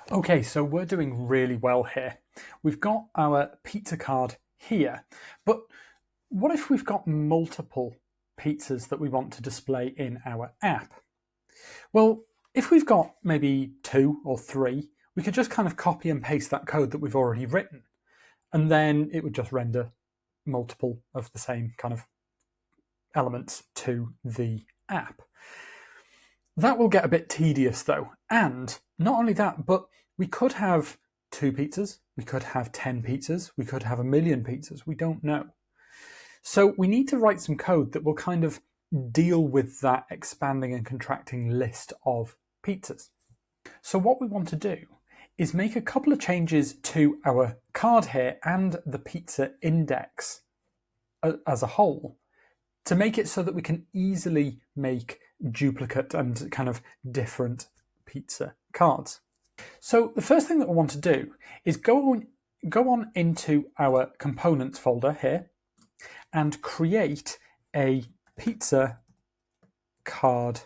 Okay, so we're doing really well here. We've got our pizza card here, but what if we've got multiple pizzas that we want to display in our app? Well, if we've got maybe two or three, we could just kind of copy and paste that code that we've already written, and then it would just render multiple of the same kind of elements to the app. That will get a bit tedious though. And not only that, but we could have two pizzas, we could have 10 pizzas, we could have a million pizzas, we don't know. So we need to write some code that will kind of deal with that expanding and contracting list of pizzas. So what we want to do is make a couple of changes to our card here and the pizza index as a whole to make it so that we can easily make duplicate and kind of different pizza cards. So the first thing that we want to do is go on into our components folder here and create a pizza card.js.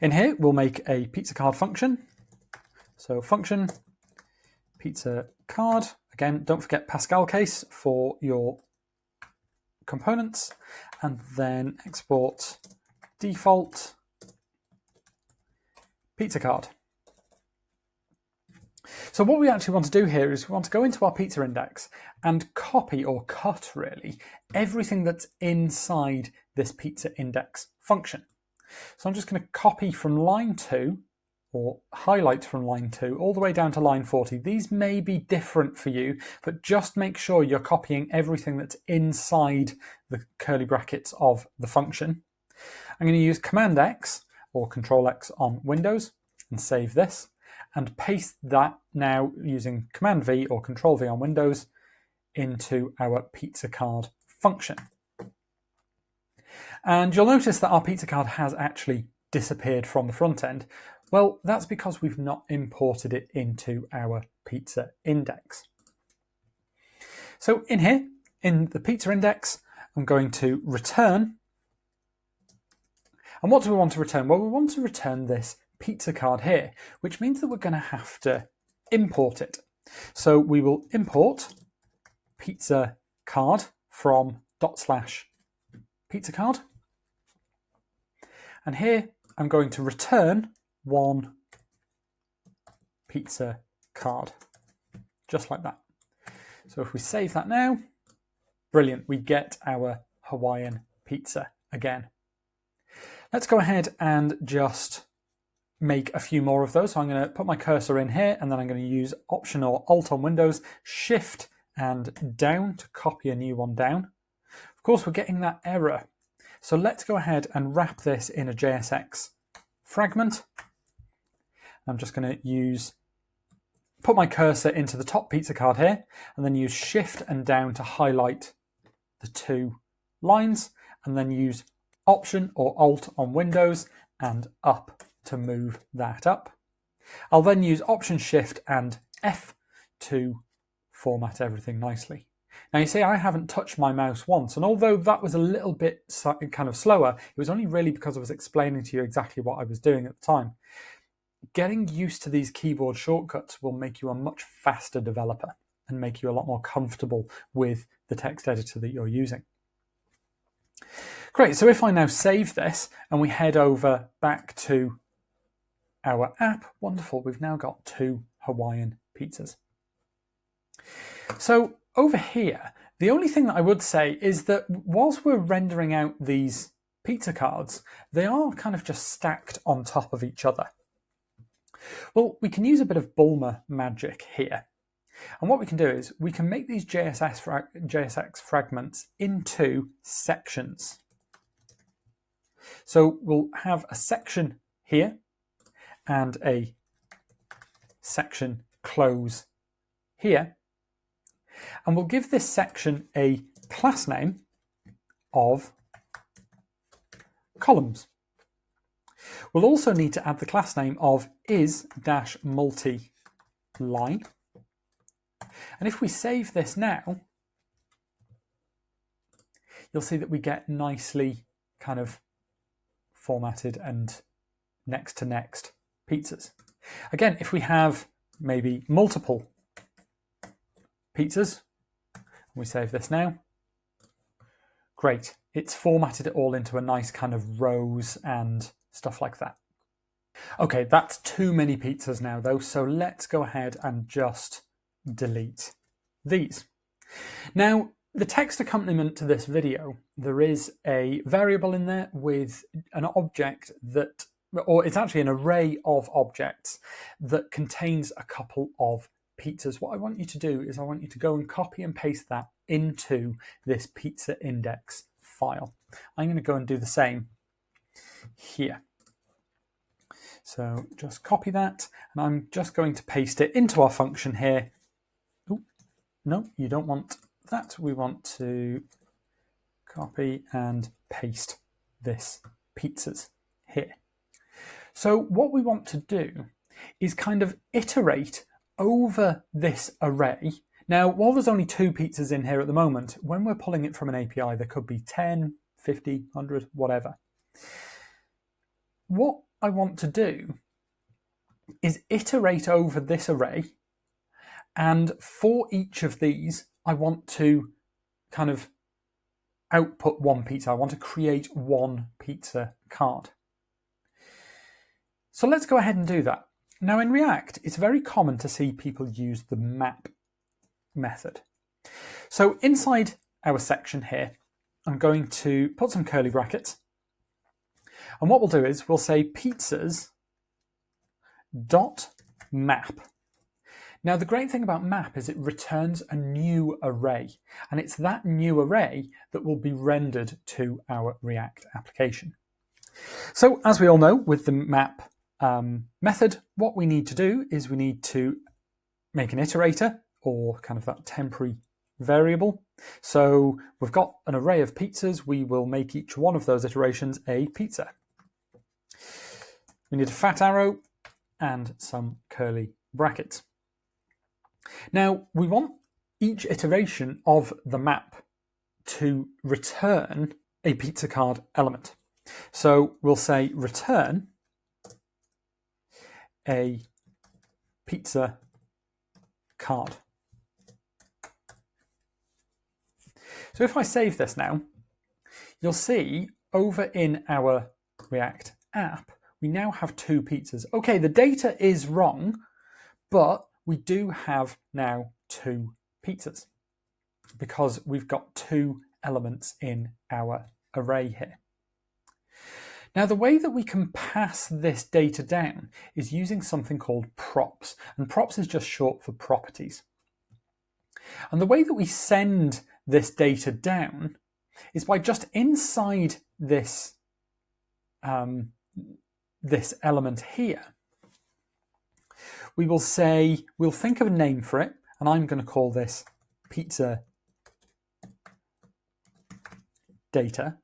In here, we'll make a pizza card function. So function pizza card. Again, don't forget Pascal case for your components, and then export default pizza card. So what we actually want to do here is we want to go into our pizza index and copy or cut really everything that's inside this pizza index function. So I'm just going to copy from line 2 or highlight from line 2 all the way down to line 40. These may be different for you, but just make sure you're copying everything that's inside the curly brackets of the function. I'm going to use Command X or Control X on Windows and save this and paste that now using Command V or Control V on Windows into our pizza card function. And you'll notice that our pizza card has actually disappeared from the front end. Well, that's because we've not imported it into our pizza index. So in here, in the pizza index, I'm going to return. And what do we want to return? Well, we want to return this pizza card here, which means that we're going to have to import it. So we will import pizza card from /pizza card. And here I'm going to return one pizza card, just like that. So if we save that now, brilliant, we get our Hawaiian pizza again. Let's go ahead and just make a few more of those. So I'm going to put my cursor in here, and then I'm going to use Option or Alt on Windows, Shift and down to copy a new one down. Of course, we're getting that error. So let's go ahead and wrap this in a JSX fragment. I'm just going to put my cursor into the top pizza card here, and then use Shift and down to highlight the two lines, and then use Option or Alt on Windows and up to move that up. I'll then use Option, Shift and F to format everything nicely. Now you see I haven't touched my mouse once, and although that was a little bit kind of slower, it was only really because I was explaining to you exactly what I was doing at the time. Getting used to these keyboard shortcuts will make you a much faster developer and make you a lot more comfortable with the text editor that you're using. Great, so if I now save this and we head over back to our app, wonderful, we've now got 2 Hawaiian pizzas. So over here, the only thing that I would say is that whilst we're rendering out these pizza cards, they are kind of just stacked on top of each other. Well, we can use a bit of Bulmer magic here. And what we can do is we can make these JSX fragments into sections. So we'll have a section here and a section close here. And we'll give this section a class name of columns. We'll also need to add the class name of is-multi-line. And if we save this now, you'll see that we get nicely kind of formatted and next to next pizzas. Again, if we have maybe multiple pizzas, we save this now, great. It's formatted it all into a nice kind of rows and stuff like that. Okay, that's too many pizzas now though, so let's go ahead and just delete these. Now, the text accompaniment to this video, there is a variable in there with an object that, or it's actually an array of objects that contains a couple of pizzas. What I want you to do is I want you to go and copy and paste that into this pizza index file. I'm going to go and do the same here. So just copy that, and I'm just going to paste it into our function here. Ooh, no, you don't want that. We want to copy and paste this pizzas here. So what we want to do is kind of iterate over this array. Now, while there's only 2 pizzas in here at the moment, when we're pulling it from an API, there could be 10, 50, 100, whatever. What I want to do is iterate over this array, and for each of these, I want to kind of output one pizza. I want to create one pizza card. So let's go ahead and do that. Now in React, it's very common to see people use the map method. So inside our section here, I'm going to put some curly brackets. And what we'll do is we'll say pizzas dot map. Now the great thing about map is it returns a new array, and it's that new array that will be rendered to our React application. So as we all know, with the map method, what we need to do is we need to make an iterator, or kind of that temporary variable. So we've got an array of pizzas. We will make each one of those iterations a pizza. We need a fat arrow and some curly brackets. Now we want each iteration of the map to return a pizza card element. So we'll say return a pizza card. So if I save this now, you'll see over in our React app, we now have 2 pizzas. Okay, the data is wrong, but we do have now 2 pizzas because we've got 2 elements in our array here. Now, the way that we can pass this data down is using something called props, and props is just short for properties. And the way that we send this data down is by just inside this, this element here, we will say, we'll think of a name for it, and I'm going to call this pizza data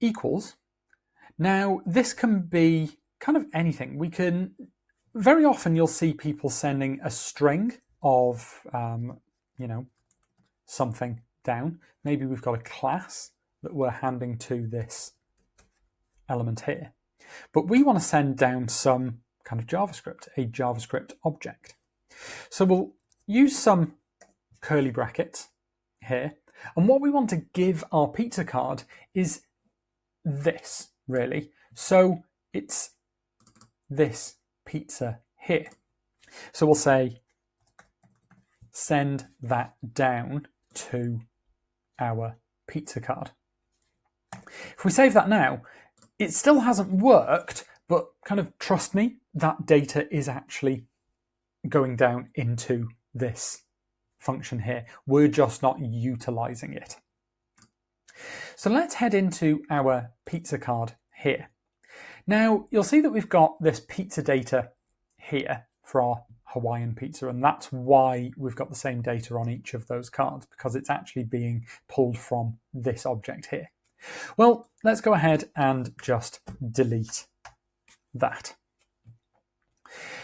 equals. Now, this can be kind of anything. We can, very often you'll see people sending a string of, you know, something down. Maybe we've got a class that we're handing to this element here. But we want to send down some kind of JavaScript, a JavaScript object. So we'll use some curly brackets here. And what we want to give our pizza card is this, really. So it's this pizza here. So we'll say send that down to our pizza card. If we save that now, it still hasn't worked, but kind of trust me, that data is actually going down into this function here. We're just not utilizing it. So let's head into our pizza card here. Now, you'll see that we've got this pizza data here for our Hawaiian pizza, and that's why we've got the same data on each of those cards, because it's actually being pulled from this object here. Well, let's go ahead and just delete that.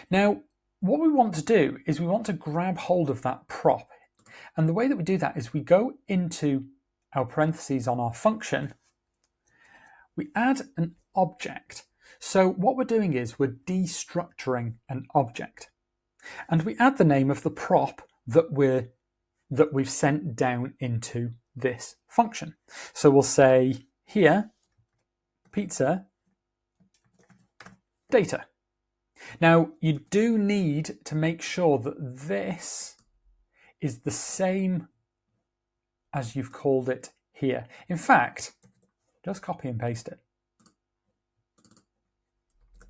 Now, what we want to do is we want to grab hold of that prop. And the way that we do that is we go into our parentheses on our function, we add an object. So what we're doing is we're destructuring an object. And we add the name of the prop that we've sent down into this function. So we'll say here, pizza data. Now, you do need to make sure that this is the same as you've called it here. In fact, just copy and paste it.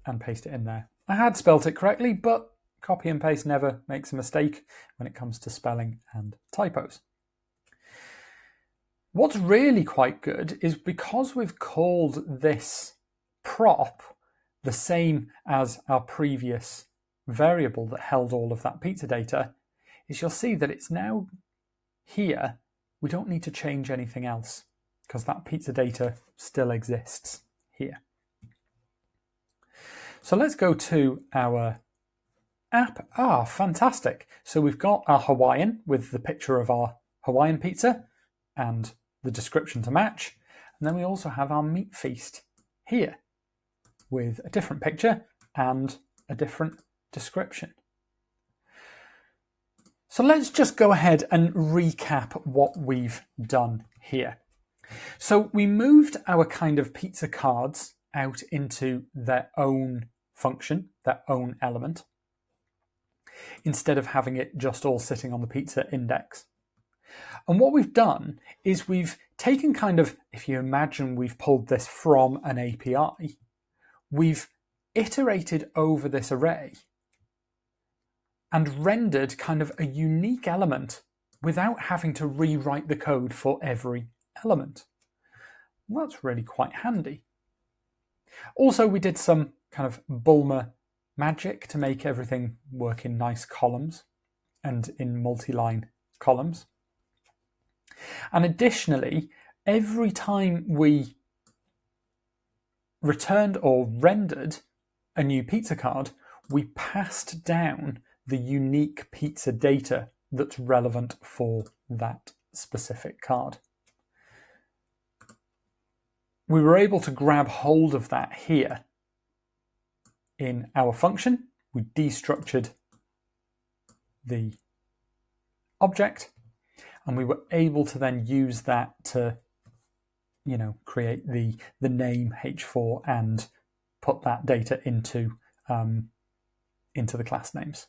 And paste it in there. I had spelt it correctly, but copy and paste never makes a mistake when it comes to spelling and typos. What's really quite good is because we've called this prop the same as our previous variable that held all of that pizza data, is you'll see that it's now here. We don't need to change anything else because that pizza data still exists here. So let's go to our app. Fantastic. So we've got our Hawaiian with the picture of our Hawaiian pizza and the description to match. And then we also have our meat feast here with a different picture and a different description. So let's just go ahead and recap what we've done here. So we moved our kind of pizza cards out into their own function, their own element, instead of having it just all sitting on the pizza index. And what we've done is we've taken kind of, if you imagine we've pulled this from an API, we've iterated over this array and rendered kind of a unique element without having to rewrite the code for every element. Well, that's really quite handy. Also, we did some kind of Bulmer magic to make everything work in nice columns and in multi-line columns. And additionally, every time we returned or rendered a new pizza card, we passed down the unique pizza data that's relevant for that specific card. We were able to grab hold of that here in our function. We destructured the object, and we were able to then use that to, create the name H4 and put that data into the class names.